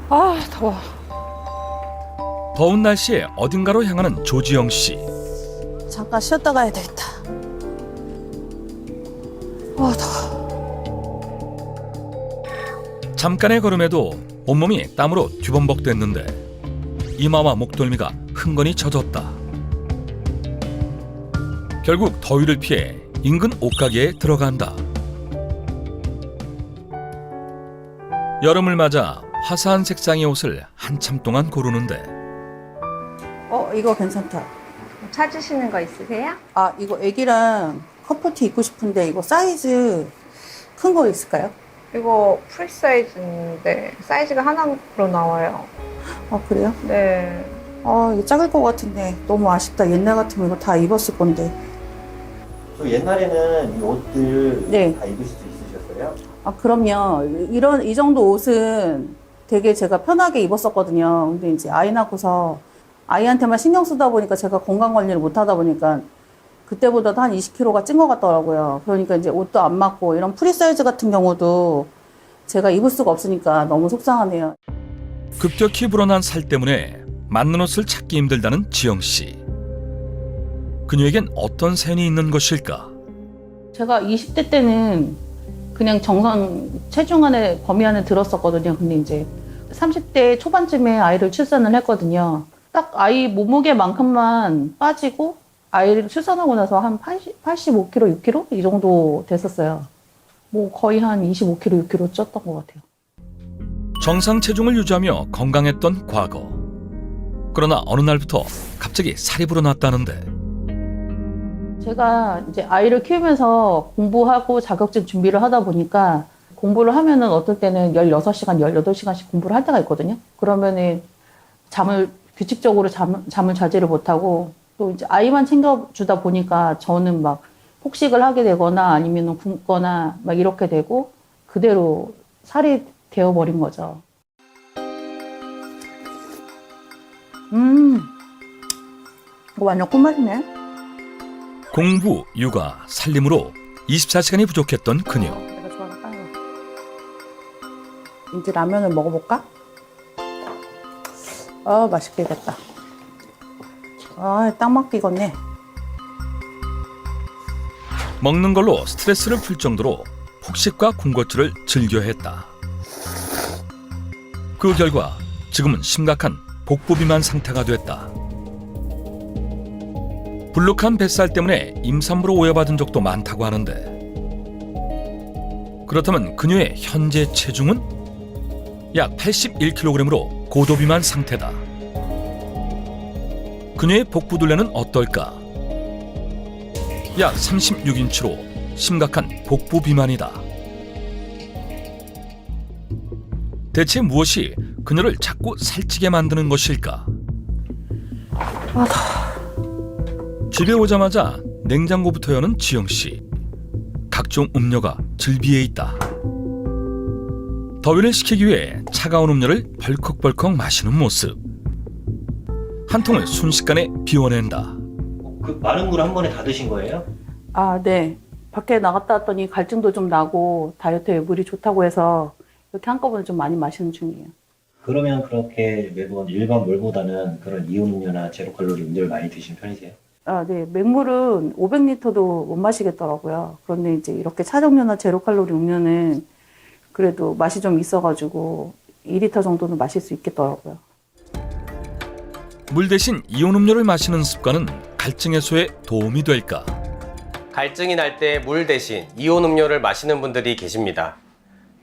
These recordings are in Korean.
아, 더워. 더운 날씨에 어딘가로 향하는 조지영 씨. 잠깐 쉬었다 가야 되겠다. 더워. 잠깐의 걸음에도 온몸이 땀으로 뒤범벅됐는데 이마와 목덜미가 흥건히 젖었다. 결국 더위를 피해 인근 옷가게에 들어간다. 여름을 맞아 화사한 색상의 옷을 한참 동안 고르는데 이거 괜찮다. 찾으시는 거 있으세요? 아, 이거 애기랑 커플티 입고 싶은데 이거 사이즈 큰 거 있을까요? 이거 프리 사이즈인데 사이즈가 하나로 나와요. 아, 그래요? 네. 이거 작을 것 같은데 너무 아쉽다. 옛날 같으면 이거 다 입었을 건데. 저 옛날에는 이 옷들 네. 다 입으실 수 있으셨어요? 아, 그럼요. 이 정도 옷은 되게 제가 편하게 입었었거든요. 근데 이제 아이 낳고서 아이한테만 신경 쓰다 보니까 제가 건강 관리를 못 하다 보니까 그때보다도 한 20kg가 찐 것 같더라고요. 그러니까 이제 옷도 안 맞고 이런 프리 사이즈 같은 경우도 제가 입을 수가 없으니까 너무 속상하네요. 급격히 불어난 살 때문에 맞는 옷을 찾기 힘들다는 지영 씨. 그녀에겐 어떤 사연이 있는 것일까? 제가 20대 때는 그냥 정상 체중 안에 범위 안에 들었었거든요. 근데 이제 30대 초반쯤에 아이를 출산을 했거든요. 딱 아이 몸무게만큼만 빠지고 아이를 출산하고 나서 한 85kg, 6kg 이 정도 됐었어요. 뭐 거의 한 25kg, 6kg 쪘던 것 같아요. 정상 체중을 유지하며 건강했던 과거. 그러나 어느 날부터 갑자기 살이 불어났다는데 제가 이제 아이를 키우면서 공부하고 자격증 준비를 하다 보니까 공부를 하면은 어떨 때는 16시간, 18시간씩 공부를 할 때가 있거든요. 그러면은 규칙적으로 잠을 자지를 못하고 또 이제 아이만 챙겨주다 보니까 저는 막 폭식을 하게 되거나 아니면 굶거나 막 이렇게 되고 그대로 살이 되어버린 거죠. 이거 완전 꿀맛이네. 공부, 육아, 살림으로 24시간이 부족했던 그녀. 내가 좋아하는 빵이야. 이제 라면을 먹어볼까? 맛있게 됐다. 딱 맞게 익었네. 먹는 걸로 스트레스를 풀 정도로 폭식과 군것질을 즐겨했다. 그 결과 지금은 심각한 복부 비만 상태가 됐다. 불룩한 뱃살 때문에 임산부로 오해받은 적도 많다고 하는데 그렇다면 그녀의 현재 체중은 약 81kg으로 고도비만 상태다. 그녀의 복부 둘레는 어떨까? 약 36인치로 심각한 복부 비만이다. 대체 무엇이 그녀를 자꾸 살찌게 만드는 것일까? 집에 오자마자 냉장고부터 여는 지영 씨. 각종 음료가 즐비해 있다. 더위를 식히기 위해 차가운 음료를 벌컥벌컥 마시는 모습. 한 통을 순식간에 비워낸다. 그 마른 물 한 번에 다 드신 거예요? 네. 밖에 나갔다 왔더니 갈증도 좀 나고 다이어트에 물이 좋다고 해서 이렇게 한꺼번에 좀 많이 마시는 중이에요. 그러면 그렇게 매번 일반 물보다는 그런 이온 음료나 제로 칼로리 음료를 많이 드시는 편이세요? 네. 맹물은 500리터도 못 마시겠더라고요. 그런데 이제 이렇게 차정류나 제로 칼로리 음료는 그래도 맛이 좀 있어가지고 2리터 정도는 마실 수 있겠더라고요. 물 대신 이온 음료를 마시는 습관은 갈증 해소에 도움이 될까? 갈증이 날 때 물 대신 이온 음료를 마시는 분들이 계십니다.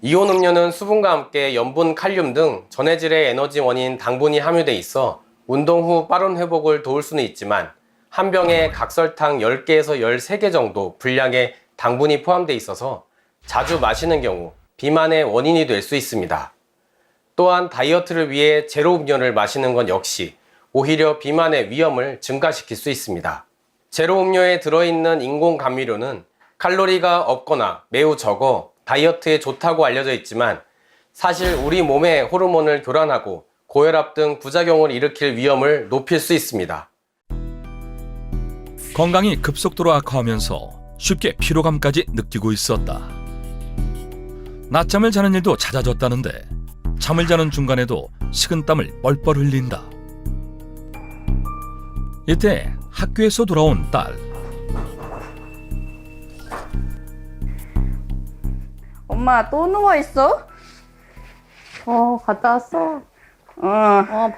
이온 음료는 수분과 함께 염분, 칼륨 등 전해질의 에너지원인 당분이 함유돼 있어 운동 후 빠른 회복을 도울 수는 있지만 한 병에 각설탕 10개에서 13개 정도 분량의 당분이 포함되어 있어서 자주 마시는 경우 비만의 원인이 될 수 있습니다. 또한 다이어트를 위해 제로 음료를 마시는 건 역시 오히려 비만의 위험을 증가시킬 수 있습니다. 제로 음료에 들어있는 인공 감미료는 칼로리가 없거나 매우 적어 다이어트에 좋다고 알려져 있지만 사실 우리 몸의 호르몬을 교란하고 고혈압 등 부작용을 일으킬 위험을 높일 수 있습니다. 건강이 급속도로 악화하면서 쉽게 피로감까지 느끼고 있었다. 낮잠을 자는 일도 잦아졌다는데 잠을 자는 중간에도 식은땀을 뻘뻘 흘린다. 이때 학교에서 돌아온 딸. 엄마 또 누워있어? 갔다 왔어.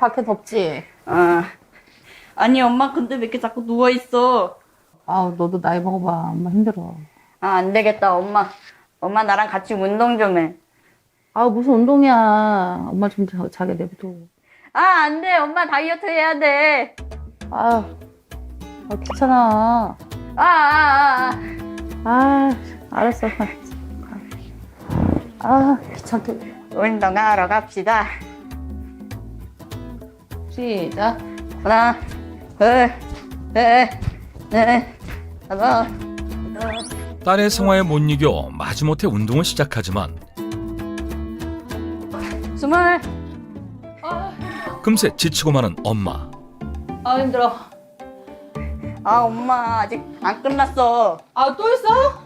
밖에 덥지? 아니 엄마 근데 왜 이렇게 자꾸 누워있어? 너도 나이 먹어봐. 엄마 힘들어. 안 되겠다 엄마 나랑 같이 운동 좀 해. 무슨 운동이야. 엄마 좀 자게 내비둬. 안 돼 엄마 다이어트 해야 돼. 귀찮아. 알았어. 귀찮게. 운동하러 갑시다. 시작. 하나 하나 딸의 성화에 못 이겨 마지못해 운동을 시작하지만 스물. 금세 지치고 마는 엄마. 힘들어. 엄마 아직 안 끝났어. 또 있어?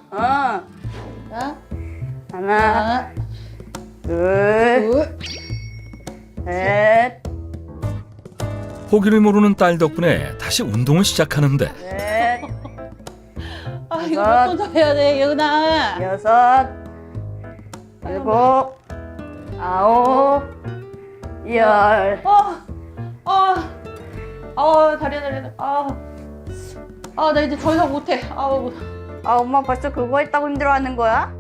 자, 하나 둘 셋 포기를 모르는 딸 덕분에 다시 운동을 시작하는데 넷 이거 몇 번 더 해야 돼, 예은아. 여섯 일곱 아홉 열. 다리야. 나 이제 더 이상 못해. 엄마 벌써 그거 했다고 힘들어하는 거야?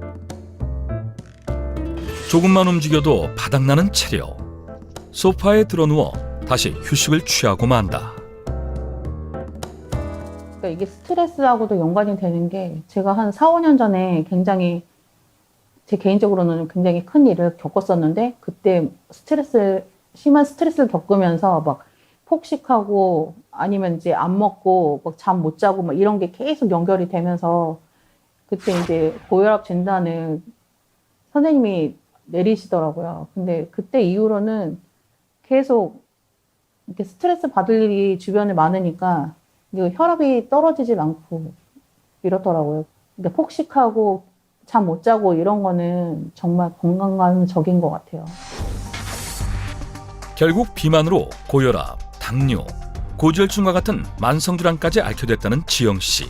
조금만 움직여도 바닥나는 체력. 소파에 드러누워 다시 휴식을 취하고 만다. 그러니까 이게 스트레스하고도 연관이 되는 게 제가 한 4, 5년 전에 굉장히 제 개인적으로는 굉장히 큰 일을 겪었었는데 그때 심한 스트레스를 겪으면서 막 폭식하고 아니면 이제 안 먹고 막 잠 못 자고 막 이런 게 계속 연결이 되면서 그때 이제 고혈압 진단을 선생님이 내리시더라고요. 근데 그때 이후로는 계속 이렇게 스트레스 받을 일이 주변에 많으니까 이거 혈압이 떨어지질 않고 이렇더라고요. 근데 폭식하고 잠 못 자고 이런 거는 정말 건강과는 적인 것 같아요. 결국 비만으로 고혈압, 당뇨, 고지혈증과 같은 만성질환까지 앓게 됐다는 지영 씨.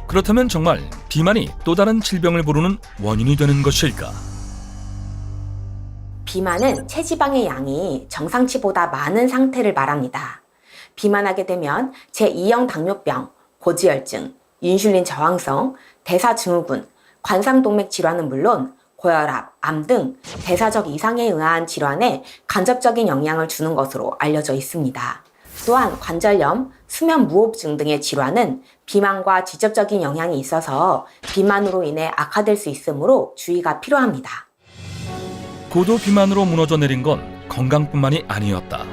그렇다면 정말 비만이 또 다른 질병을 부르는 원인이 되는 것일까? 비만은 체지방의 양이 정상치보다 많은 상태를 말합니다. 비만하게 되면 제2형 당뇨병, 고지혈증, 인슐린 저항성, 대사증후군, 관상동맥 질환은 물론 고혈압, 암 등 대사적 이상에 의한 질환에 간접적인 영향을 주는 것으로 알려져 있습니다. 또한 관절염, 수면 무호흡증 등의 질환은 비만과 직접적인 영향이 있어서 비만으로 인해 악화될 수 있으므로 주의가 필요합니다. 고도 비만으로 무너져 내린 건 건강뿐만이 아니었다.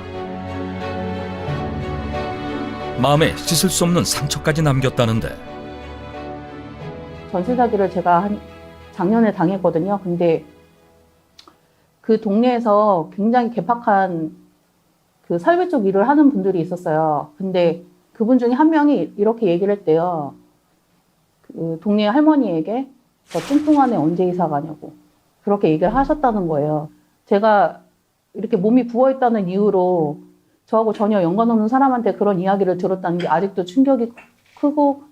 마음에 씻을 수 없는 상처까지 남겼다는데 전세 사기를 제가 작년에 당했거든요. 근데 그 동네에서 굉장히 개팍한 그 설비 쪽 일을 하는 분들이 있었어요. 근데 그분 중에 한 명이 이렇게 얘기를 했대요. 그 동네 할머니에게 저 뚱뚱한 애 언제 이사 가냐고 그렇게 얘기를 하셨다는 거예요. 제가 이렇게 몸이 부어있다는 이유로 저하고 전혀 연관 없는 사람한테 그런 이야기를 들었다는 게 아직도 충격이 크고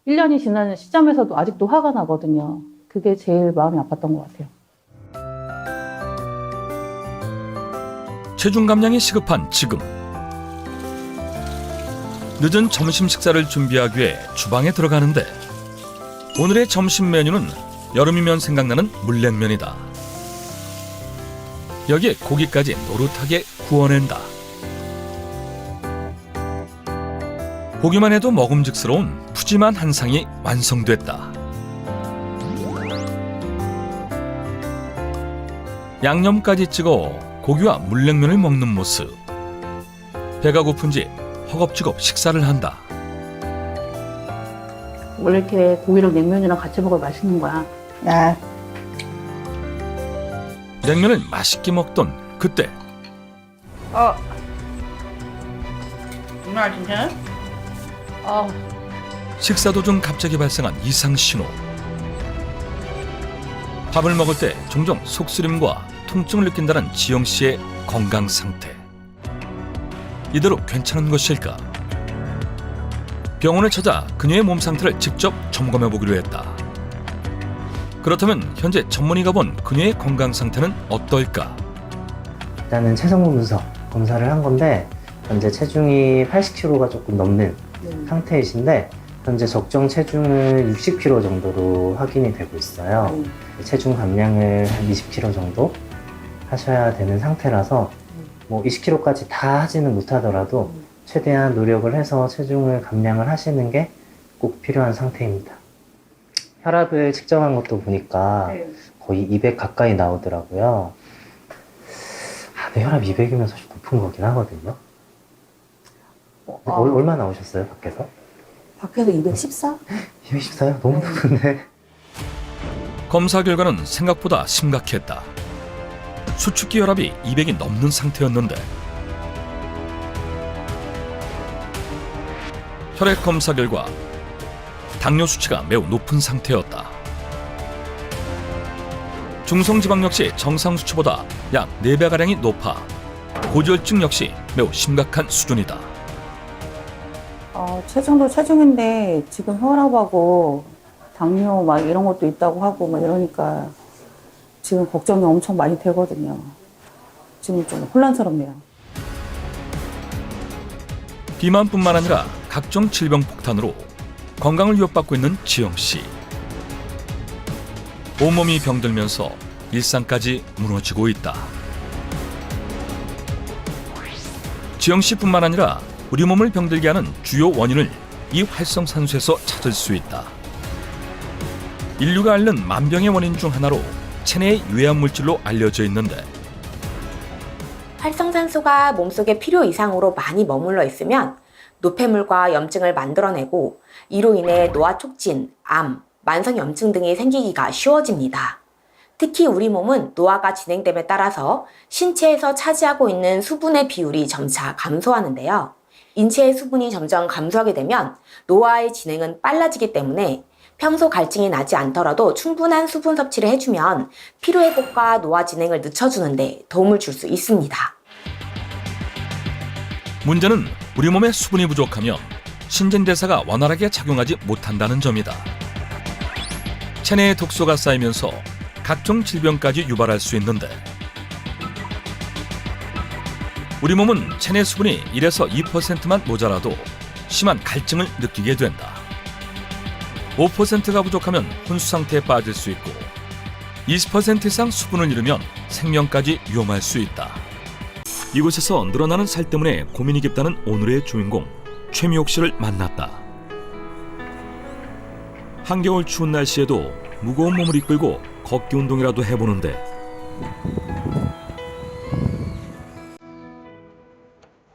1년이 지난 시점에서도 아직도 화가 나거든요. 그게 제일 마음이 아팠던 것 같아요. 체중 감량이 시급한 지금 늦은 점심 식사를 준비하기 위해 주방에 들어가는데 오늘의 점심 메뉴는 여름이면 생각나는 물냉면이다. 여기에 고기까지 노릇하게 구워낸다. 보기만 해도 먹음직스러운 푸짐한 한 상이 완성됐다. 양념까지 찍어 고기와 물냉면을 먹는 모습. 배가 고픈지 허겁지겁 식사를 한다. 원래 이렇게 고기랑 냉면이랑 같이 먹으면 맛있는 거야. 냉면을 맛있게 먹던 그때 정말 진짜? 식사 도중 갑자기 발생한 이상 신호. 밥을 먹을 때 종종 속쓰림과 통증을 느낀다는 지영 씨의 건강 상태. 이대로 괜찮은 것일까? 병원을 찾아 그녀의 몸 상태를 직접 점검해 보기로 했다. 그렇다면 현재 전문의가 본 그녀의 건강 상태는 어떨까? 일단은 체성분 분석 검사를 한 건데 현재 체중이 80kg가 조금 넘는 상태이신데 현재 적정 체중은 60kg 정도로 확인이 되고 있어요. 체중 감량을 한 20kg 정도 하셔야 되는 상태라서 뭐 20kg까지 다 하지는 못하더라도 최대한 노력을 해서 체중을 감량을 하시는 게 꼭 필요한 상태입니다. 혈압을 측정한 것도 보니까 거의 200 가까이 나오더라고요. 내 혈압 200이면 사실 높은 거긴 하거든요. 얼마 나오셨어요, 밖에서? 밖에서 214? 214요? 너무 높은데. 검사 결과는 생각보다 심각했다. 수축기 혈압이 200이 넘는 상태였는데 혈액 검사 결과 당뇨 수치가 매우 높은 상태였다. 중성지방 역시 정상 수치보다 약 4배가량이 높아 고지혈증 역시 매우 심각한 수준이다. 체중도 체중인데 지금 혈압하고 당뇨 막 이런 것도 있다고 하고 막 이러니까 지금 걱정이 엄청 많이 되거든요. 지금 좀 혼란스럽네요. 비만뿐만 아니라 각종 질병 폭탄으로 건강을 위협받고 있는 지영 씨. 온몸이 병들면서 일상까지 무너지고 있다. 지영 씨뿐만 아니라 우리 몸을 병들게 하는 주요 원인을 이 활성산소에서 찾을 수 있다. 인류가 앓는 만병의 원인 중 하나로 체내의 유해한 물질로 알려져 있는데 활성산소가 몸속에 필요 이상으로 많이 머물러 있으면 노폐물과 염증을 만들어내고 이로 인해 노화 촉진, 암, 만성염증 등이 생기기가 쉬워집니다. 특히 우리 몸은 노화가 진행됨에 따라서 신체에서 차지하고 있는 수분의 비율이 점차 감소하는데요. 인체의 수분이 점점 감소하게 되면 노화의 진행은 빨라지기 때문에 평소 갈증이 나지 않더라도 충분한 수분 섭취를 해주면 피로회복과 노화 진행을 늦춰주는 데 도움을 줄 수 있습니다. 문제는 우리 몸에 수분이 부족하면 신진대사가 원활하게 작용하지 못한다는 점이다. 체내에 독소가 쌓이면서 각종 질병까지 유발할 수 있는데 우리 몸은 체내 수분이 1에서 2%만 모자라도 심한 갈증을 느끼게 된다. 5%가 부족하면 혼수 상태에 빠질 수 있고 20% 이상 수분을 잃으면 생명까지 위험할 수 있다. 이곳에서 늘어나는 살 때문에 고민이 깊다는 오늘의 주인공 최미옥 씨를 만났다. 한겨울 추운 날씨에도 무거운 몸을 이끌고 걷기 운동이라도 해보는데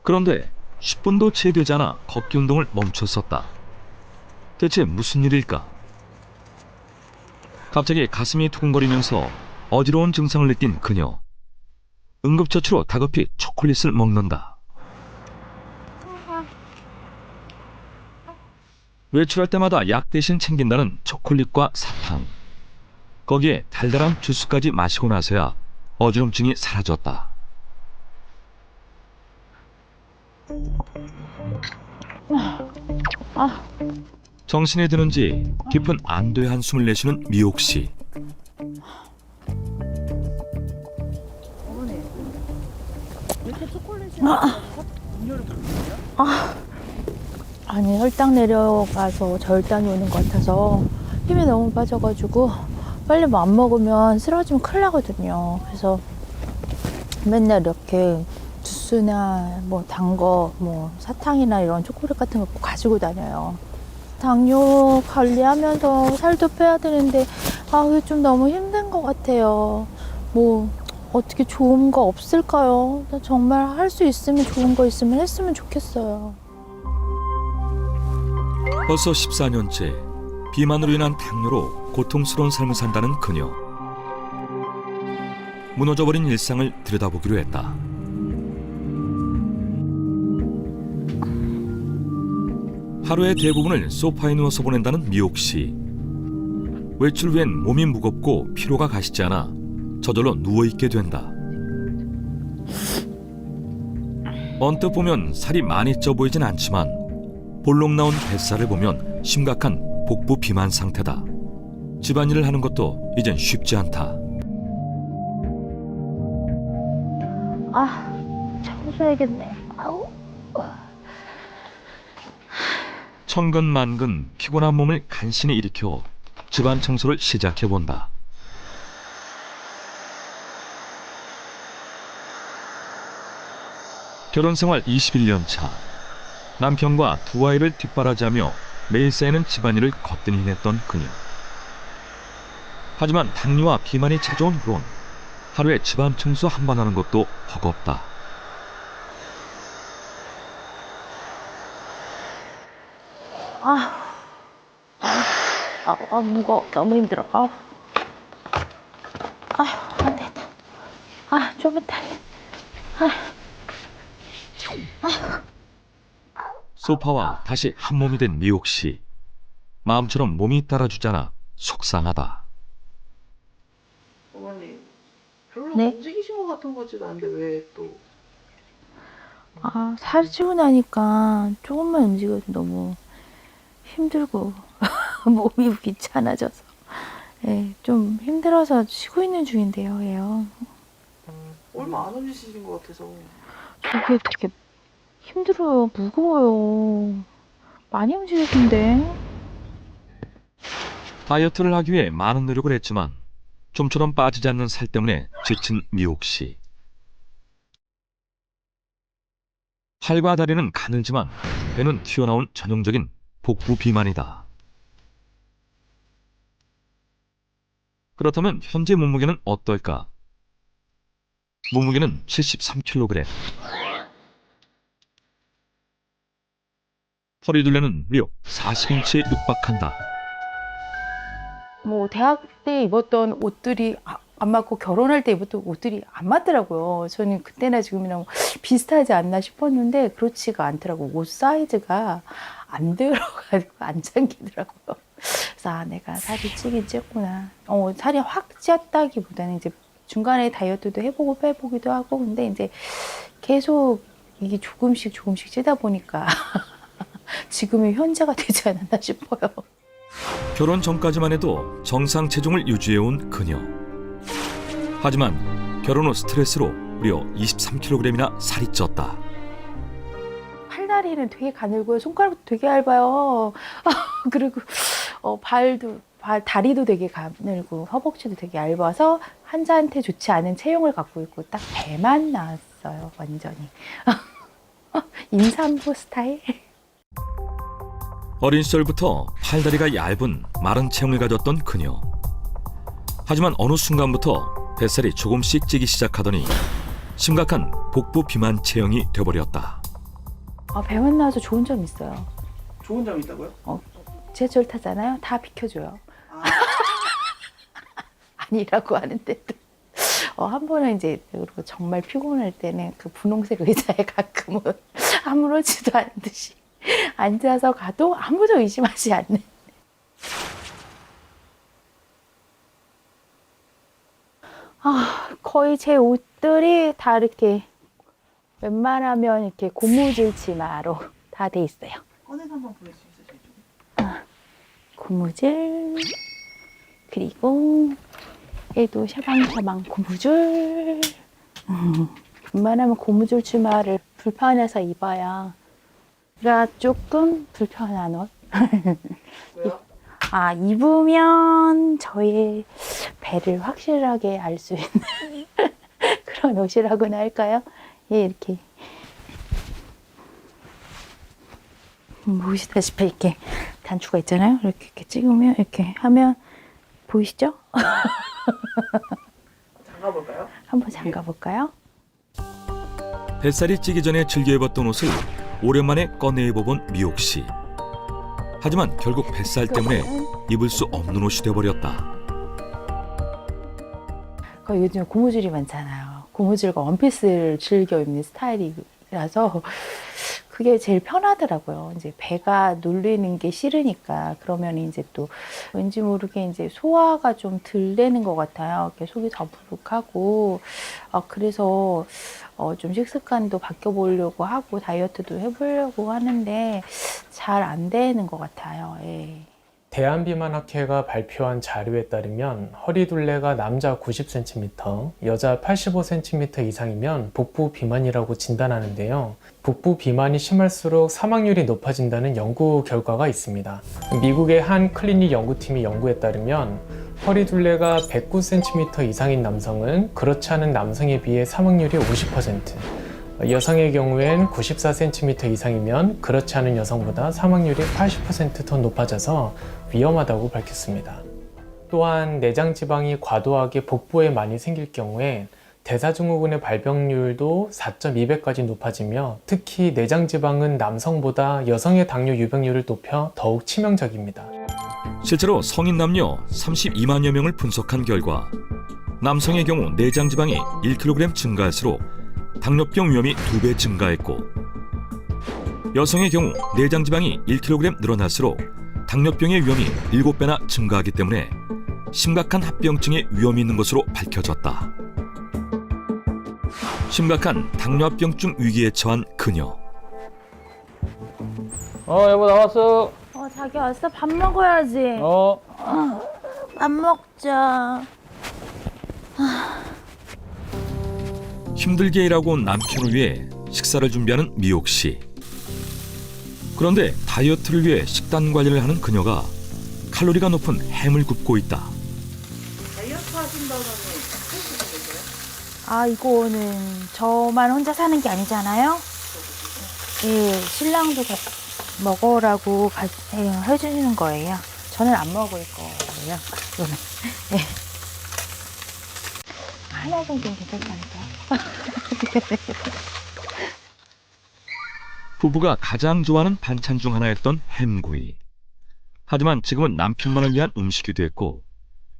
그런데 10분도 채 되지 않아 걷기 운동을 멈췄었다. 대체 무슨 일일까? 갑자기 가슴이 두근거리면서 어지러운 증상을 느낀 그녀. 응급처치로 다급히 초콜릿을 먹는다. 외출할 때마다 약 대신 챙긴다는 초콜릿과 사탕. 거기에 달달한 주스까지 마시고 나서야 어지럼증이 사라졌다. 정신이 드는지 깊은 안도의 한숨을 내쉬는 미옥 씨. 아니 혈당 내려가서 저혈당이 오는 것 같아서 힘이 너무 빠져가지고 빨리 뭐 안 먹으면 쓰러지면 큰일 나거든요. 그래서 맨날 이렇게 주스나 뭐 단 거, 뭐 사탕이나 이런 초콜릿 같은 거 꼭 가지고 다녀요. 당뇨 관리하면서 살도 빼야 되는데 그게 좀 너무 힘든 것 같아요. 뭐 어떻게 좋은 거 없을까요? 나 정말 할 수 있으면 좋은 거 있으면 했으면 좋겠어요. 벌써 14년째 비만으로 인한 당뇨로 고통스러운 삶을 산다는 그녀. 무너져버린 일상을 들여다보기로 했다. 하루의 대부분을 소파에 누워서 보낸다는 미옥 씨. 외출 후엔 몸이 무겁고 피로가 가시지 않아 저절로 누워있게 된다. 언뜻 보면 살이 많이 쪄 보이진 않지만 볼록 나온 뱃살을 보면 심각한 복부 비만 상태다. 집안일을 하는 것도 이젠 쉽지 않다. 청소해야겠네. 아우. 천근만근 피곤한 몸을 간신히 일으켜 집안 청소를 시작해본다. 결혼생활 21년 차. 남편과 두 아이를 뒷바라지하며 매일 쌓이는 집안일을 거뜬히 해냈던 그녀. 하지만 당뇨와 비만이 찾아온 후론 하루에 집안 청소 한 번 하는 것도 허겁다. 무거워. 너무 힘들어. 안 된다. 좀 이따. 소파와 다시 한 몸이 된 미옥 씨. 마음처럼 몸이 따라주지 않아 속상하다. 어머니 별로 네? 움직이신 것 같은 거지도 않은데 왜 또? 살 찌고 나니까 조금만 움직여도 너무 힘들고 몸이 귀찮아져서 좀 힘들어서 쉬고 있는 중인데요. 얘요. 얼마 안 움직이신 것 같아서. 저게 되게 힘들어요. 무거워요. 많이 움직이는데. 다이어트를 하기 위해 많은 노력을 했지만 좀처럼 빠지지 않는 살 때문에 지친 미옥 씨. 팔과 다리는 가늘지만 배는 튀어나온 전형적인 복부 비만이다. 그렇다면 현재 몸무게는 어떨까? 몸무게는 73kg. 허리둘레는 무려 40인치에 육박한다. 뭐 대학 때 입었던 옷들이 안 맞고 결혼할 때 입었던 옷들이 안 맞더라고요. 저는 그때나 지금이나 뭐 비슷하지 않나 싶었는데 그렇지가 않더라고요. 옷 사이즈가 안 들어가지고 안 잠기더라고요. 그래서 내가 살이 찌긴 쪘구나. 살이 확 쪘다기보다는 이제 중간에 다이어트도 해보고 빼보기도 하고 근데 이제 계속 이게 조금씩 찌다 보니까 지금의 현재가 되지 않았나 싶어요. 결혼 전까지만 해도 정상 체중을 유지해온 그녀. 하지만 결혼 후 스트레스로 무려 23kg이나 살이 쪘다. 팔다리는 되게 가늘고요. 손가락도 되게 얇아요. 그리고 다리도 되게 가늘고 허벅지도 되게 얇아서 환자한테 좋지 않은 체형을 갖고 있고 딱 배만 나왔어요. 완전히. 임산부 스타일. 어린 시절부터 팔다리가 얇은 마른 체형을 가졌던 그녀. 하지만 어느 순간부터 뱃살이 조금씩 찌기 시작하더니 심각한 복부 비만 체형이 돼버렸다. 배만 나와서 좋은 점 있어요. 좋은 점이 있다고요? 지하철 타잖아요. 다 비켜줘요. 아니라고 하는데도. 한 번은 이제 그리고 정말 피곤할 때는 그 분홍색 의자에 가끔은 아무렇지도 않은 듯이 앉아서 가도 아무도 의심하지 않는. 거의 제 옷들이 다 이렇게 웬만하면 이렇게 고무줄 치마로 다 돼 있어요. 꺼내서 한번 보낼 수 있으세요? 고무줄 그리고 얘도 샤방샤방 고무줄. 웬만하면 고무줄 치마를 불편해서 입어야 조금 불편한 옷. 왜요? 입으면 저의 배를 확실하게 알 수 있는 그런 옷이라고나 할까요? 이렇게 보시다시피 이렇게 단추가 있잖아요. 이렇게 찍으면 이렇게 하면 보이시죠? 잠가볼까요? 한번 잠가 볼까요? 뱃살이 찌기 전에 즐겨 입었던 옷을 오랜만에 꺼내 입어본 미옥 씨. 하지만 결국 뱃살 때문에 입을 수 없는 옷이 돼버렸다. 요즘 고무줄이 많잖아요. 고무줄과 원피스를 즐겨 입는 스타일이라서 그게 제일 편하더라고요. 이제 배가 눌리는 게 싫으니까. 그러면 이제 또 왠지 모르게 이제 소화가 좀 덜 되는 것 같아요. 이렇게 속이 더부룩하고. 그래서 좀 식습관도 바꿔보려고 하고 다이어트도 해보려고 하는데 잘 안 되는 것 같아요. 예. 대한비만학회가 발표한 자료에 따르면 허리 둘레가 남자 90cm, 여자 85cm 이상이면 복부 비만이라고 진단하는데요. 복부 비만이 심할수록 사망률이 높아진다는 연구 결과가 있습니다. 미국의 한 클리닉 연구팀이 연구에 따르면 허리 둘레가 109cm 이상인 남성은 그렇지 않은 남성에 비해 사망률이 50%, 여성의 경우엔 94cm 이상이면 그렇지 않은 여성보다 사망률이 80% 더 높아져서 위험하다고 밝혔습니다. 또한 내장 지방이 과도하게 복부에 많이 생길 경우에 대사증후군의 발병률도 4.2배까지 높아지며 특히 내장 지방은 남성보다 여성의 당뇨 유병률을 높여 더욱 치명적입니다. 실제로 성인 남녀 32만여 명을 분석한 결과 남성의 경우 내장 지방이 1kg 증가할수록 당뇨병 위험이 2배 증가했고 여성의 경우 내장 지방이 1kg 늘어날수록 당뇨병의 위험이 7배나 증가하기 때문에 심각한 합병증의 위험이 있는 것으로 밝혀졌다. 심각한 당뇨합병증 위기에 처한 그녀. 여보 나왔어. 자기 왔어? 밥 먹어야지. 밥 먹자. 힘들게 일하고 온 남편을 위해 식사를 준비하는 미옥 씨. 그런데 다이어트를 위해 식단 관리를 하는 그녀가 칼로리가 높은 햄을 굽고 있다. 다이어트 하신다더니 해주시는 이거는 저만 혼자 사는 게 아니잖아요. 예, 신랑도 먹으라고 해주시는 거예요. 저는 안 먹을 거예요. 이거는. 예. 하나 정도는 괜찮다니까. 부부가 가장 좋아하는 반찬 중 하나였던 햄구이. 하지만 지금은 남편만을 위한 음식이 됐고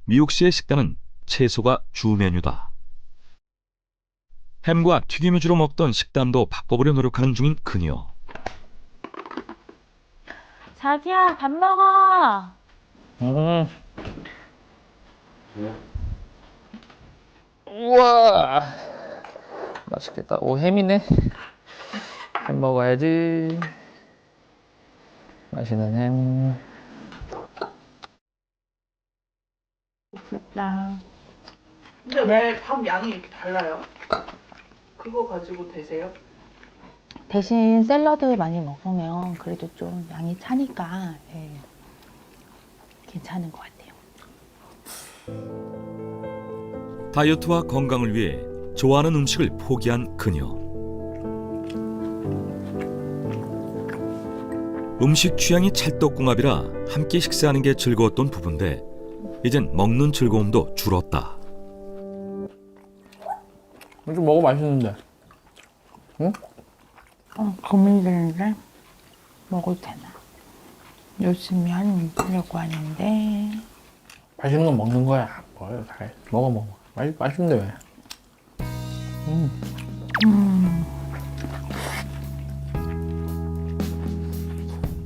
미옥 씨의 식단은 채소가 주 메뉴다. 햄과 튀김을 주로 먹던 식단도 바꿔보려 노력하는 중인 그녀. 자기야, 밥 먹어. 우와 맛있겠다. 오 햄이네. 햄 먹어야지. 맛있는 햄. 나. 근데 왜 밥 양이 이렇게 달라요? 그거 가지고 되세요? 대신 샐러드 많이 먹으면 그래도 좀 양이 차니까 예, 괜찮은 것 같아요. 다이어트와 건강을 위해 좋아하는 음식을 포기한 그녀. 음식 취향이 찰떡궁합이라 함께 식사하는 게 즐거웠던 부부인데 이젠 먹는 즐거움도 줄었다. 좀 먹어 맛있는데. 응? 고민되는데 먹을 때나 열심히 하려고 하는데 맛있는 거 먹는 거야. 뭘 잘 먹어. 맛있는데 왜?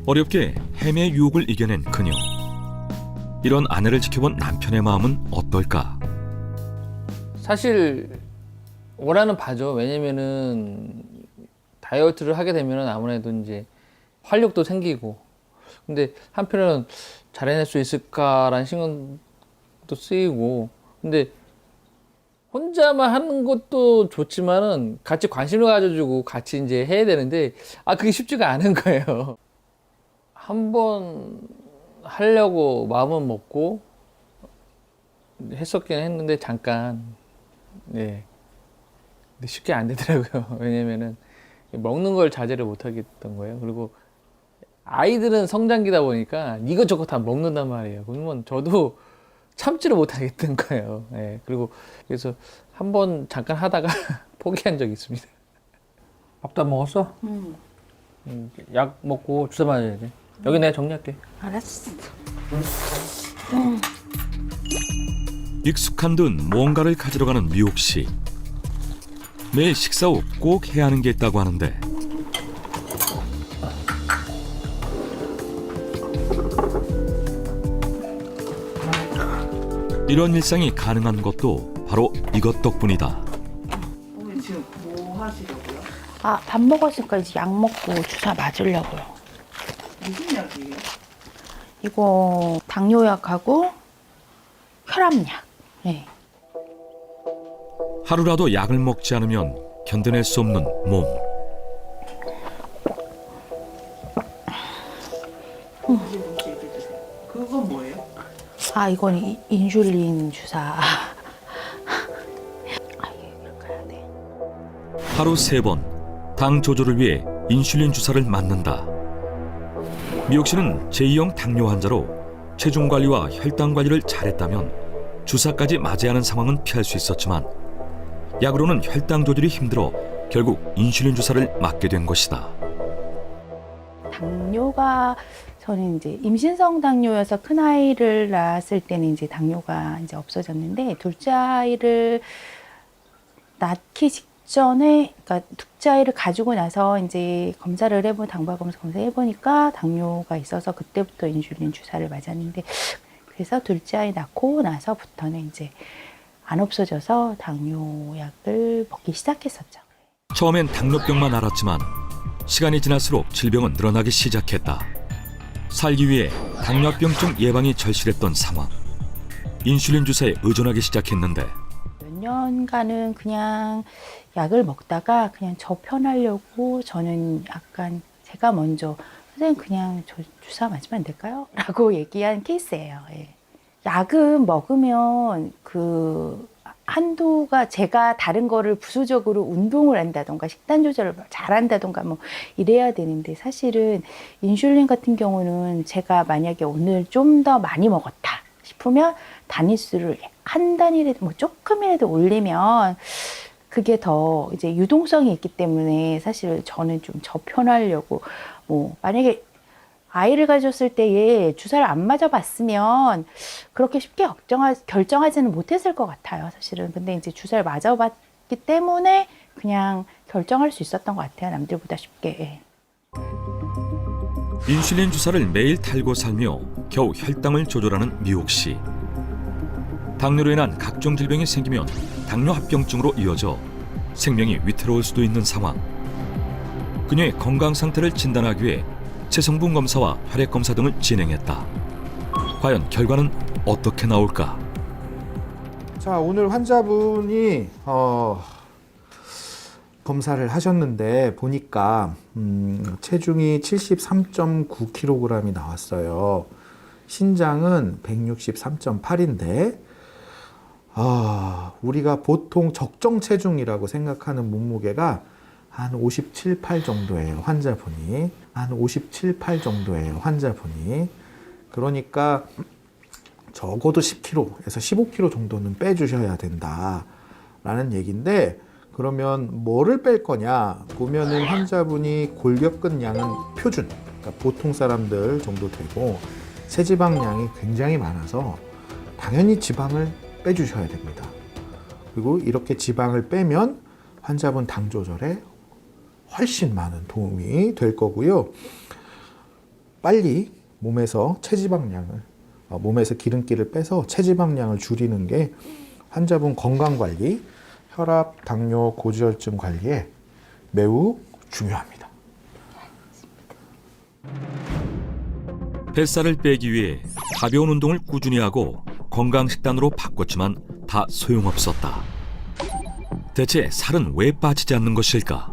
어렵게 햄의 유혹을 이겨낸 그녀. 이런 아내를 지켜본 남편의 마음은 어떨까? 사실 오라는 봐죠. 왜냐면은 다이어트를 하게 되면은 아무래도 이제 활력도 생기고. 근데 한편으로는 잘 해낼 수 있을까라는 신경도 쓰이고. 근데 혼자만 하는 것도 좋지만은 같이 관심을 가져주고 같이 이제 해야 되는데 그게 쉽지가 않은 거예요. 한번 하려고 마음은 먹고 했었긴 했는데 잠깐. 네. 근데 쉽게 안 되더라고요. 왜냐면은 먹는 걸 자제를 못 하겠던 거예요. 그리고 아이들은 성장기다 보니까 이것저것 다 먹는단 말이에요. 그러면 저도 참지를 못하겠던 거예요. 네. 그리고 그래서 한번 잠깐 하다가 포기한 적이 있습니다. 밥도 안 먹었어? 약 먹고 주사 맞아야 돼. 여기 내가 정리할게. 알았어. 익숙한 듯 뭔가를 가지러 가는 미옥 씨. 매일 식사 후 꼭 해야 하는 게 있다고 하는데 이런 일상이 가능한 것도 바로 이것 덕분이다. 어머니 지금 뭐 하시려고요? 아, 밥 먹었으니까 이제 약 먹고 주사 맞으려고요. 무슨 약이에요? 이거 당뇨약하고 혈압약. 네. 하루라도 약을 먹지 않으면 견뎌낼 수 없는 몸. 그건 뭐예요? 아, 이건 인슐린 주사. 하루 3번 당 조절을 위해 인슐린 주사를 맞는다. 미옥 씨는 제2형 당뇨 환자로 체중 관리와 혈당 관리를 잘했다면 주사까지 맞아야 하는 상황은 피할 수 있었지만 약으로는 혈당 조절이 힘들어 결국 인슐린 주사를 맞게 된 것이다. 당뇨가 저는 이제 임신성 당뇨여서 큰 아이를 낳았을 때는 이제 당뇨가 이제 없어졌는데 둘째 아이를 낳기 직전에, 그러니까 둘째 아이를 가지고 나서 이제 검사를 해본 당과검사 검사해보니까 당뇨가 있어서 그때부터 인슐린 주사를 맞았는데, 그래서 둘째 아이 낳고 나서부터는 이제 안 없어져서 당뇨약을 먹기 시작했었죠. 처음엔 당뇨병만 앓았지만 시간이 지날수록 질병은 늘어나기 시작했다. 살기 위해 당뇨병증 예방이 절실했던 상황. 인슐린 주사에 의존하기 시작했는데 몇 년간은 그냥 약을 먹다가 그냥 저 편하려고 저는 약간 제가 먼저 선생님 그냥 저 주사 맞으면 안 될까요? 라고 얘기한 케이스예요. 예. 약은 먹으면 그 한도가 제가 다른 거를 부수적으로 운동을 한다던가 식단 조절을 잘한다던가 뭐 이래야 되는데 사실은 인슐린 같은 경우는 제가 만약에 오늘 좀 더 많이 먹었다 싶으면 단위수를 한 단위라도 뭐 조금이라도 올리면 그게 더 이제 유동성이 있기 때문에 사실 저는 좀 저편하려고 뭐 만약에 아이를 가졌을 때에 주사를 안 맞아봤으면 그렇게 쉽게 결정하지는 못했을 것 같아요, 사실은. 근데 이제 주사를 맞아봤기 때문에 그냥 결정할 수 있었던 것 같아요, 남들보다 쉽게. 인슐린 주사를 매일 달고 살며 겨우 혈당을 조절하는 미옥 씨. 당뇨로 인한 각종 질병이 생기면 당뇨합병증으로 이어져 생명이 위태로울 수도 있는 상황. 그녀의 건강 상태를 진단하기 위해 체성분 검사와 혈액 검사 등을 진행했다. 과연 결과는 어떻게 나올까? 자, 오늘 환자분이 검사를 하셨는데 보니까 체중이 73.9kg이 나왔어요. 신장은 163.8인데 우리가 보통 적정 체중이라고 생각하는 몸무게가 한 57, 8 정도예요, 환자분이. 한 57, 8 정도예요, 환자분이. 그러니까 적어도 10kg에서 15kg 정도는 빼주셔야 된다라는 얘기인데, 그러면 뭐를 뺄 거냐 보면은 환자분이 골격근 양은 표준, 그러니까 보통 사람들 정도 되고 체지방량이 굉장히 많아서 당연히 지방을 빼주셔야 됩니다. 그리고 이렇게 지방을 빼면 환자분 당 조절에 훨씬 많은 도움이 될 거고요. 빨리 몸에서 체지방량을, 몸에서 기름기를 빼서 체지방량을 줄이는 게 환자분 건강관리, 혈압, 당뇨, 고지혈증 관리에 매우 중요합니다. 뱃살을 빼기 위해 가벼운 운동을 꾸준히 하고 건강식단으로 바꿨지만 다 소용없었다. 대체 살은 왜 빠지지 않는 것일까?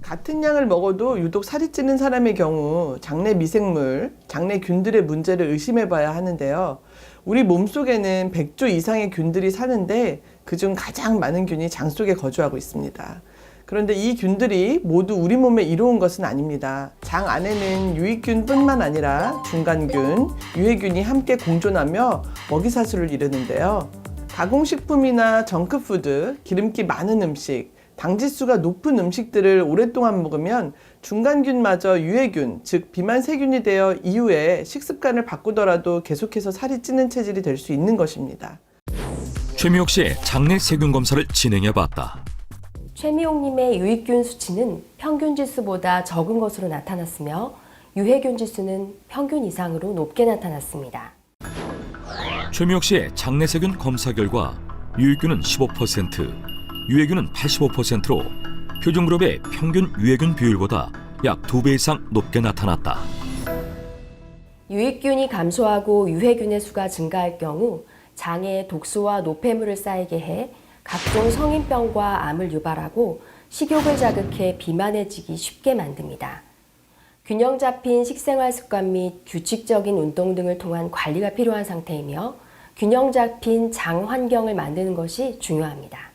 같은 양을 먹어도 유독 살이 찌는 사람의 경우 장내 미생물, 장내균들의 문제를 의심해 봐야 하는데요. 우리 몸속에는 100조 이상의 균들이 사는데 그중 가장 많은 균이 장 속에 거주하고 있습니다. 그런데 이 균들이 모두 우리 몸에 이로운 것은 아닙니다. 장 안에는 유익균뿐만 아니라 중간균, 유해균이 함께 공존하며 먹이사슬을 이루는데요. 가공식품이나 정크푸드, 기름기 많은 음식, 당지수가 높은 음식들을 오랫동안 먹으면 중간균마저 유해균, 즉 비만 세균이 되어 이후에 식습관을 바꾸더라도 계속해서 살이 찌는 체질이 될 수 있는 것입니다. 최미옥 씨의 장내 세균 검사를 진행해봤다. 최미옥님의 유익균 수치는 평균 지수보다 적은 것으로 나타났으며 유해균 지수는 평균 이상으로 높게 나타났습니다. 최미옥 씨의 장내세균 검사 결과 유익균은 15%, 유해균은 85%로 표준그룹의 평균 유해균 비율보다 약 2배 이상 높게 나타났다. 유익균이 감소하고 유해균의 수가 증가할 경우 장에 독소와 노폐물을 쌓이게 해 각종 성인병과 암을 유발하고 식욕을 자극해 비만해지기 쉽게 만듭니다. 균형 잡힌 식생활 습관 및 규칙적인 운동 등을 통한 관리가 필요한 상태이며 균형 잡힌 장 환경을 만드는 것이 중요합니다.